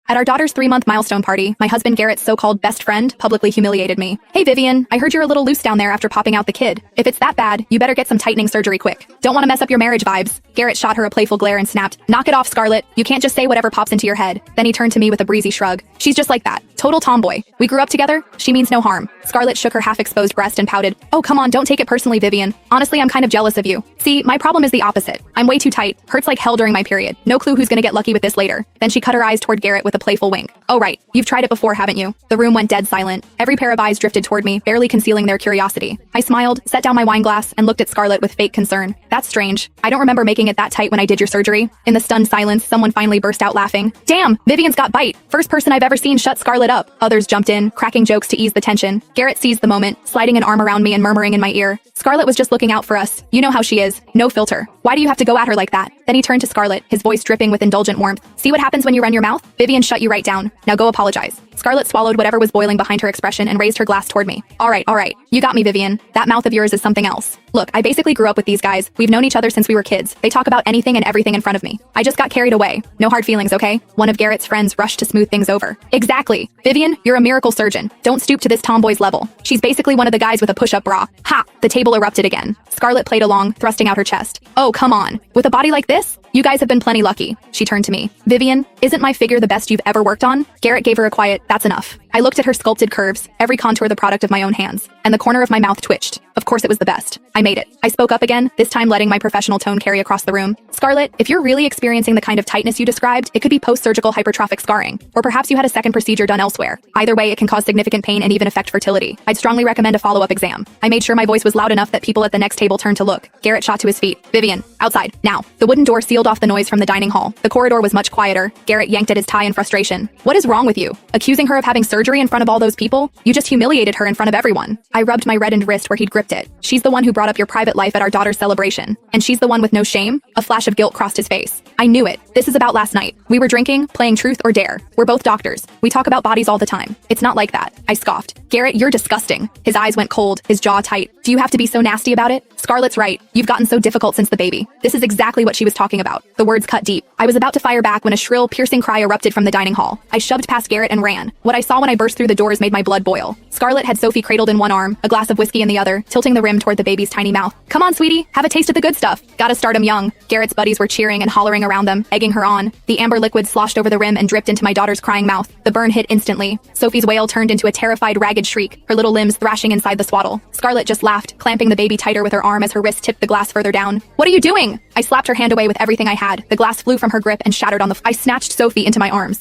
At our daughter's 3-month milestone party, my husband Garrett's so-called best friend publicly humiliated me. Hey Vivian, I heard you're a little loose down there after popping out the kid. If it's that bad, you better get some tightening surgery quick. Don't want to mess up your marriage vibes. Garrett shot her a playful glare and snapped, "Knock it off, Scarlett. You can't just say whatever pops into your head." Then he turned to me with a breezy shrug. She's just like that. Total tomboy. We grew up together. She means no harm. Scarlett shook her half-exposed breast and pouted. Oh, come on, don't take it personally, Vivian. Honestly, I'm kind of jealous of you. See, my problem is the opposite. I'm way too tight. Hurts like hell during my period. No clue who's gonna get lucky with this later. Then she cut her eyes toward Garrett with a playful wink. Oh right, you've tried it before, haven't you? The room went dead silent. Every pair of eyes drifted toward me, barely concealing their curiosity. I smiled, set down my wine glass, and looked at Scarlett with fake concern. That's strange. I don't remember making it that tight when I did your surgery. In the stunned silence, someone finally burst out laughing. Damn, Vivian's got bite. First person I've ever seen shut Scarlett up. Others jumped in, cracking jokes to ease the tension. Garrett seized the moment, sliding an arm around me and murmuring in my ear. Scarlett was just looking out for us. You know how she is. No filter. Why do you have to go at her like that? Then he turned to Scarlett, his voice dripping with indulgent warmth. See what happens when you run your mouth? Vivian shut you right down. Now go apologize. Scarlett swallowed whatever was boiling behind her expression and raised her glass toward me. All right. You got me, Vivian. That mouth of yours is something else. Look, I basically grew up with these guys. We've known each other since we were kids. They talk about anything and everything in front of me. I just got carried away. No hard feelings, okay? One of Garrett's friends rushed to smooth things over. Exactly. Vivian, you're a miracle surgeon. Don't stoop to this tomboy's level. She's basically one of the guys with a push-up bra. Ha! The table erupted again. Scarlett played along, thrusting out her chest. Oh, come on. With a body like this? You guys have been plenty lucky. She turned to me. Vivian, isn't my figure the best you've ever worked on? Garrett gave her a quiet, that's enough. I looked at her sculpted curves, every contour the product of my own hands, and the corner of my mouth twitched. Of course it was the best. I made it. I spoke up again, this time letting my professional tone carry across the room. Scarlett, if you're really experiencing the kind of tightness you described, it could be post-surgical hypertrophic scarring, or perhaps you had a second procedure done elsewhere. Either way, it can cause significant pain and even affect fertility. I'd strongly recommend a follow-up exam. I made sure my voice was loud enough that people at the next table turned to look. Garrett shot to his feet. Vivian, outside, now. The wooden door sealed off the noise from the dining hall. The corridor was much quieter. Garrett yanked at his tie in frustration. What is wrong with you? Accusing her of having surgery in front of all those people? You just humiliated her in front of everyone. I rubbed my reddened wrist where he'd gripped it. She's the one who brought up your private life at our daughter's celebration. And she's the one with no shame? A flash of guilt crossed his face. I knew it. This is about last night. We were drinking, playing truth or dare. We're both doctors. We talk about bodies all the time. It's not like that. I scoffed. Garrett, you're disgusting. His eyes went cold, his jaw tight. Do you have to be so nasty about it? Scarlett's right. You've gotten so difficult since the baby. This is exactly what she was talking about. The words cut deep. I was about to fire back when a shrill, piercing cry erupted from the dining hall. I shoved past Garrett and ran. What I saw when I burst through the doors made my blood boil. Scarlett had Sophie cradled in one arm, a glass of whiskey in the other, tilting the rim toward the baby's tiny mouth. Come on, sweetie, have a taste of the good stuff. Gotta start 'em young. Garrett's buddies were cheering and hollering around them, egging her on. The amber liquid sloshed over the rim and dripped into my daughter's crying mouth. The burn hit instantly. Sophie's wail turned into a terrified, ragged shriek, her little limbs thrashing inside the swaddle. Scarlett just laughed, clamping the baby tighter with her arm as her wrist tipped the glass further down. What are you doing? I slapped her hand away with everything I had. The glass flew from her grip and shattered on the I snatched Sophie into my arms.